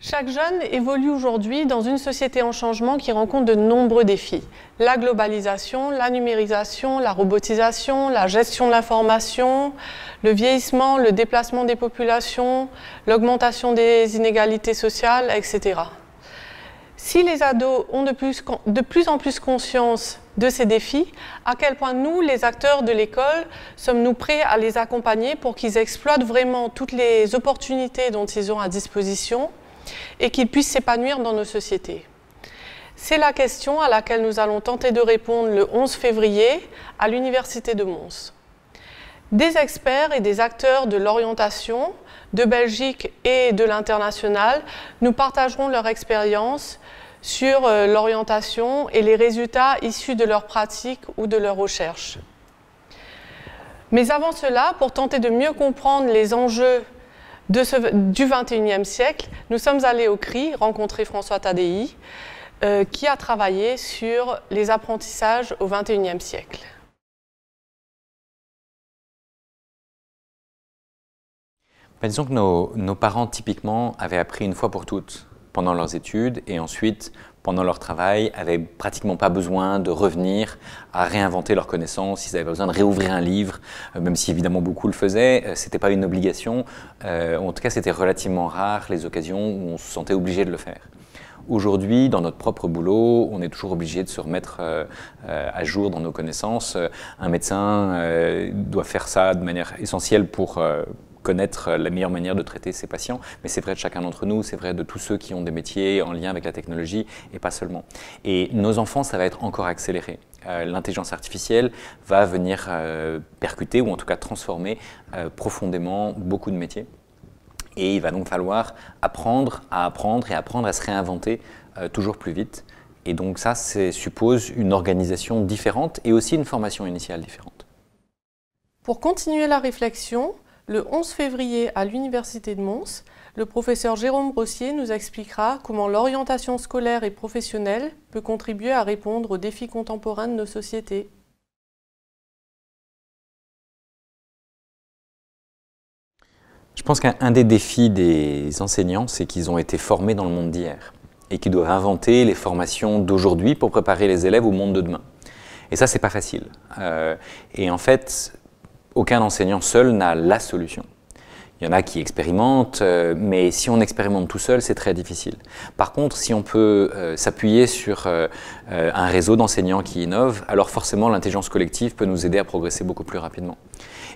Chaque jeune évolue aujourd'hui dans une société en changement qui rencontre de nombreux défis. La globalisation, la numérisation, la robotisation, la gestion de l'information, le vieillissement, le déplacement des populations, l'augmentation des inégalités sociales, etc. Si les ados ont de plus en plus conscience de ces défis, à quel point nous, les acteurs de l'école, sommes-nous prêts à les accompagner pour qu'ils exploitent vraiment toutes les opportunités dont ils ont à disposition et qu'ils puissent s'épanouir dans nos sociétés? C'est la question à laquelle nous allons tenter de répondre le 11 février à l'Université de Mons. Des experts et des acteurs de l'orientation de Belgique et de l'international nous partageront leur expérience sur l'orientation et les résultats issus de leurs pratiques ou de leurs recherches. Mais avant cela, pour tenter de mieux comprendre les enjeux du XXIe siècle, nous sommes allés au CRI rencontrer François Tadei, qui a travaillé sur les apprentissages au XXIe siècle. Disons que nos parents, typiquement, avaient appris une fois pour toutes pendant leurs études et ensuite, pendant leur travail, n'avaient pratiquement pas besoin de revenir à réinventer leurs connaissances. Ils avaient besoin de réouvrir un livre, même si évidemment beaucoup le faisaient. Ce n'était pas une obligation. En tout cas, c'était relativement rare les occasions où on se sentait obligé de le faire. Aujourd'hui, dans notre propre boulot, on est toujours obligé de se remettre à jour dans nos connaissances. Un médecin doit faire ça de manière essentielle pour connaître la meilleure manière de traiter ses patients, mais c'est vrai de chacun d'entre nous, c'est vrai de tous ceux qui ont des métiers en lien avec la technologie et pas seulement. Et nos enfants, ça va être encore accéléré. L'intelligence artificielle va venir percuter ou en tout cas transformer profondément beaucoup de métiers. Et il va donc falloir apprendre et apprendre à se réinventer toujours plus vite. Et donc ça suppose une organisation différente et aussi une formation initiale différente. Pour continuer la réflexion, le 11 février à l'Université de Mons, le professeur Jérôme Brossier nous expliquera comment l'orientation scolaire et professionnelle peut contribuer à répondre aux défis contemporains de nos sociétés. Je pense qu'un des défis des enseignants, c'est qu'ils ont été formés dans le monde d'hier et qu'ils doivent inventer les formations d'aujourd'hui pour préparer les élèves au monde de demain. Et ça, c'est pas facile. Et en fait, aucun enseignant seul n'a la solution. Il y en a qui expérimentent, mais si on expérimente tout seul, c'est très difficile. Par contre, si on peut s'appuyer sur un réseau d'enseignants qui innovent, alors forcément l'intelligence collective peut nous aider à progresser beaucoup plus rapidement.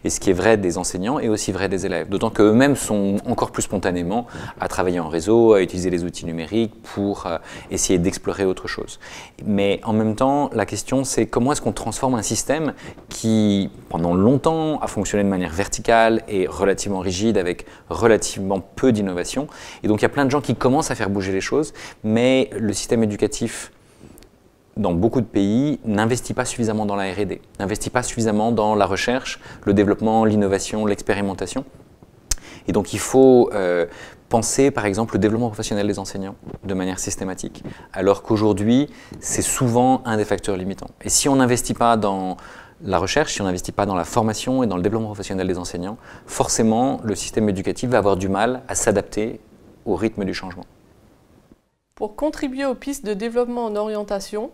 Et ce qui est vrai des enseignants est aussi vrai des élèves, d'autant qu'eux-mêmes sont encore plus spontanément à travailler en réseau, à utiliser les outils numériques pour essayer d'explorer autre chose. Mais en même temps, la question c'est comment est-ce qu'on transforme un système qui, pendant longtemps, a fonctionné de manière verticale et relativement rigide, avec relativement peu d'innovation. Et donc il y a plein de gens qui commencent à faire bouger les choses, mais le système éducatif dans beaucoup de pays, n'investit pas suffisamment dans la R&D, n'investit pas suffisamment dans la recherche, le développement, l'innovation, l'expérimentation. Et donc il faut penser par exemple le développement professionnel des enseignants de manière systématique, alors qu'aujourd'hui c'est souvent un des facteurs limitants. Et si on n'investit pas dans la recherche, si on n'investit pas dans la formation et dans le développement professionnel des enseignants, forcément le système éducatif va avoir du mal à s'adapter au rythme du changement. Pour contribuer aux pistes de développement en orientation,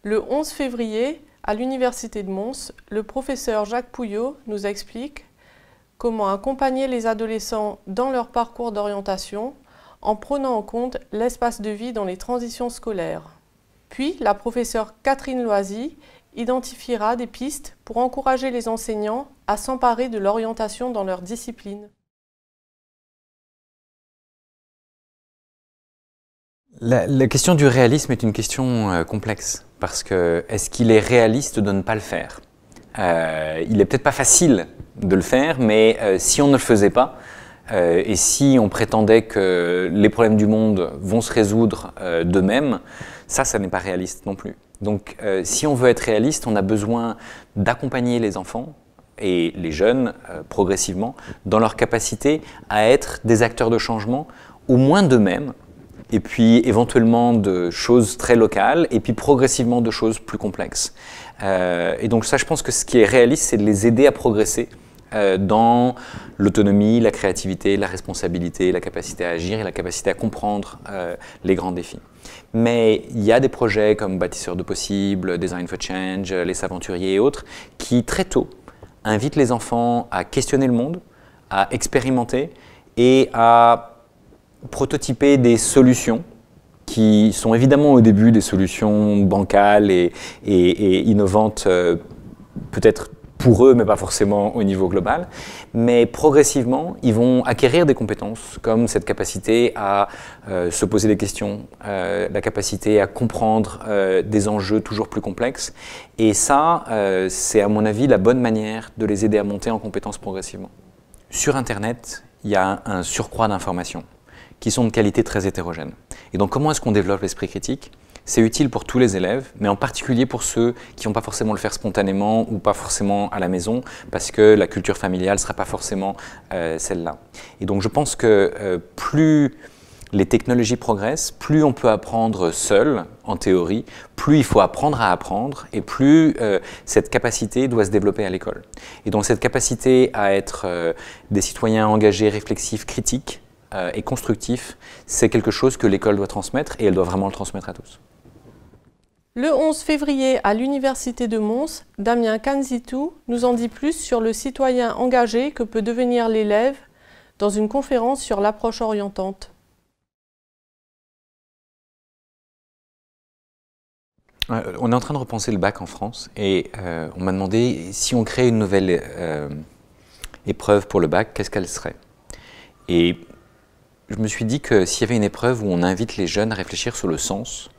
le 11 février, à l'Université de Mons, le professeur Jacques Pouillot nous explique comment accompagner les adolescents dans leur parcours d'orientation en prenant en compte l'espace de vie dans les transitions scolaires. Puis, la professeure Catherine Loisy identifiera des pistes pour encourager les enseignants à s'emparer de l'orientation dans leur discipline. La question du réalisme est une question complexe, parce que est-ce qu'il est réaliste de ne pas le faire? Il n'est peut-être pas facile de le faire, mais si on ne le faisait pas, et si on prétendait que les problèmes du monde vont se résoudre d'eux-mêmes, ça n'est pas réaliste non plus. Donc si on veut être réaliste, on a besoin d'accompagner les enfants et les jeunes progressivement dans leur capacité à être des acteurs de changement, au moins d'eux-mêmes, et puis éventuellement de choses très locales, et puis progressivement de choses plus complexes. Et donc ça, je pense que ce qui est réaliste, c'est de les aider à progresser dans l'autonomie, la créativité, la responsabilité, la capacité à agir et la capacité à comprendre les grands défis. Mais il y a des projets comme Bâtisseurs de possibles, Design for Change, Les Saventuriers et autres, qui très tôt invitent les enfants à questionner le monde, à expérimenter et à prototyper des solutions qui sont évidemment au début des solutions bancales et innovantes, peut-être pour eux, mais pas forcément au niveau global. Mais progressivement, ils vont acquérir des compétences comme cette capacité à se poser des questions, la capacité à comprendre des enjeux toujours plus complexes. Et ça, c'est à mon avis la bonne manière de les aider à monter en compétences progressivement. Sur Internet, il y a un surcroît d'informations qui sont de qualité très hétérogène. Et donc comment est-ce qu'on développe l'esprit critique? C'est utile pour tous les élèves, mais en particulier pour ceux qui n'ont pas forcément le faire spontanément ou pas forcément à la maison, parce que la culture familiale ne sera pas forcément celle-là. Et donc je pense que plus les technologies progressent, plus on peut apprendre seul, en théorie, plus il faut apprendre à apprendre, et plus cette capacité doit se développer à l'école. Et donc cette capacité à être des citoyens engagés, réflexifs, critiques et constructifs, c'est quelque chose que l'école doit transmettre, et elle doit vraiment le transmettre à tous. Le 11 février, à l'Université de Mons, Damien Kanzitou nous en dit plus sur le citoyen engagé que peut devenir l'élève dans une conférence sur l'approche orientante. On est en train de repenser le bac en France et on m'a demandé si on créait une nouvelle épreuve pour le bac, qu'est-ce qu'elle serait? Et je me suis dit que s'il y avait une épreuve où on invite les jeunes à réfléchir sur le sens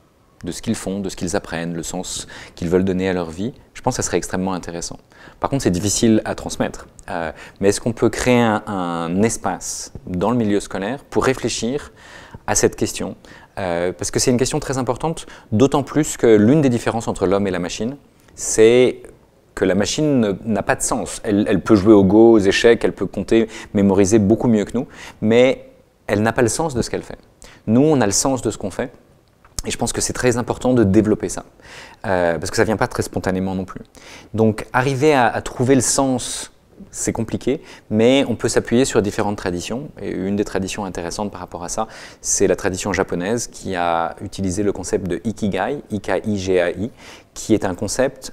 de ce qu'ils font, de ce qu'ils apprennent, le sens qu'ils veulent donner à leur vie, je pense que ça serait extrêmement intéressant. Par contre, c'est difficile à transmettre. Mais est-ce qu'on peut créer un espace dans le milieu scolaire pour réfléchir à cette question? Parce que c'est une question très importante, d'autant plus que l'une des différences entre l'homme et la machine, c'est que la machine n'a pas de sens. Elle peut jouer au go, aux échecs, elle peut compter, mémoriser beaucoup mieux que nous, mais elle n'a pas le sens de ce qu'elle fait. Nous, on a le sens de ce qu'on fait. Et je pense que c'est très important de développer ça, parce que ça ne vient pas très spontanément non plus. Donc arriver à trouver le sens, c'est compliqué, mais on peut s'appuyer sur différentes traditions. Et une des traditions intéressantes par rapport à ça, c'est la tradition japonaise qui a utilisé le concept de Ikigai, I-K-I-G-A-I, qui est un concept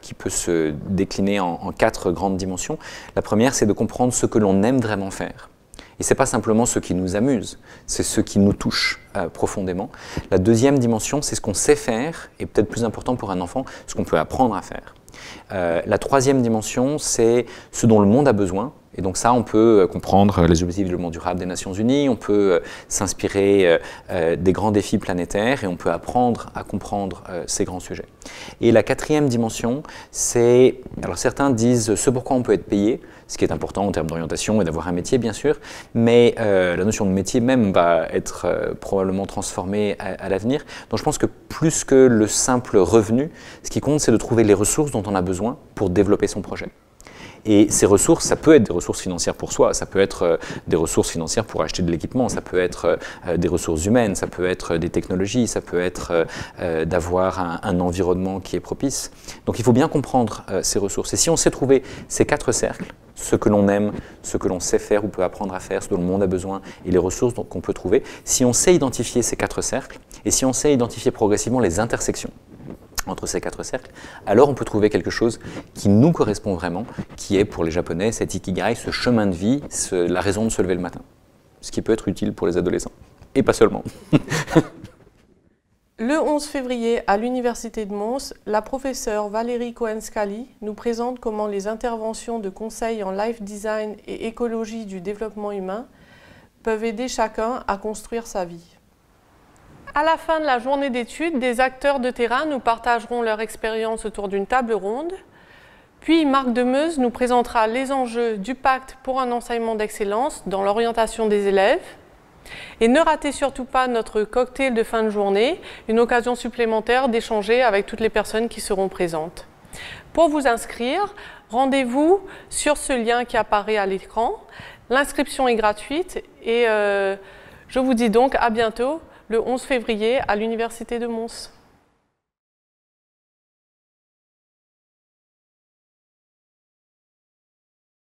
qui peut se décliner en 4 grandes dimensions. La première, c'est de comprendre ce que l'on aime vraiment faire. Et ce n'est pas simplement ce qui nous amuse, c'est ce qui nous touche profondément. La deuxième dimension, c'est ce qu'on sait faire, et peut-être plus important pour un enfant, ce qu'on peut apprendre à faire. La troisième dimension, c'est ce dont le monde a besoin. Et donc ça, on peut comprendre les objectifs de développement durable des Nations Unies, on peut s'inspirer des grands défis planétaires et on peut apprendre à comprendre ces grands sujets. Et la quatrième dimension, c'est, alors certains disent ce pourquoi on peut être payé, ce qui est important en termes d'orientation et d'avoir un métier bien sûr, mais la notion de métier même va être probablement transformée à l'avenir. Donc je pense que plus que le simple revenu, ce qui compte c'est de trouver les ressources dont on a besoin pour développer son projet. Et ces ressources, ça peut être des ressources financières pour soi, ça peut être des ressources financières pour acheter de l'équipement, ça peut être des ressources humaines, ça peut être des technologies, ça peut être d'avoir un environnement qui est propice. Donc il faut bien comprendre ces ressources. Et si on sait trouver ces 4 cercles, ce que l'on aime, ce que l'on sait faire ou peut apprendre à faire, ce dont le monde a besoin et les ressources qu'on peut trouver, si on sait identifier ces 4 cercles et si on sait identifier progressivement les intersections entre ces 4 cercles, alors on peut trouver quelque chose qui nous correspond vraiment, qui est pour les Japonais cet ikigai, ce chemin de vie, la raison de se lever le matin. Ce qui peut être utile pour les adolescents. Et pas seulement. Le 11 février, à l'Université de Mons, la professeure Valérie Cohen-Scali nous présente comment les interventions de conseil en life design et écologie du développement humain peuvent aider chacun à construire sa vie. À la fin de la journée d'études, des acteurs de terrain nous partageront leur expérience autour d'une table ronde. Puis Marc Demeuse nous présentera les enjeux du pacte pour un enseignement d'excellence dans l'orientation des élèves. Et ne ratez surtout pas notre cocktail de fin de journée, une occasion supplémentaire d'échanger avec toutes les personnes qui seront présentes. Pour vous inscrire, rendez-vous sur ce lien qui apparaît à l'écran. L'inscription est gratuite et je vous dis donc à bientôt le 11 février à l'Université de Mons.